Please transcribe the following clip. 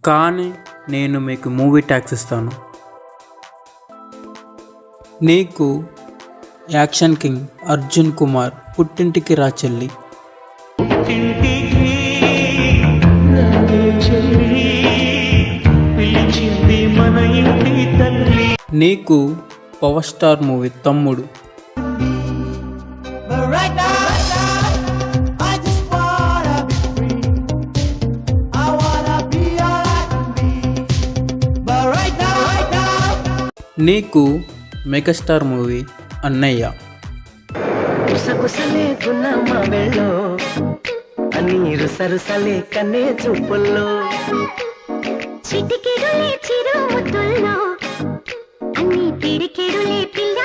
కానీ నేను మీకు మూవీ ట్యాక్స్ ఇస్తాను. నీకు యాక్షన్ కింగ్ అర్జున్ కుమార్ పుట్టింటికి రా చెల్లి. నీకు పవర్ స్టార్ మూవీ తమ్ముడు. నీకు మెగాస్టార్ మూవీ అన్నయ్య. పిల్ల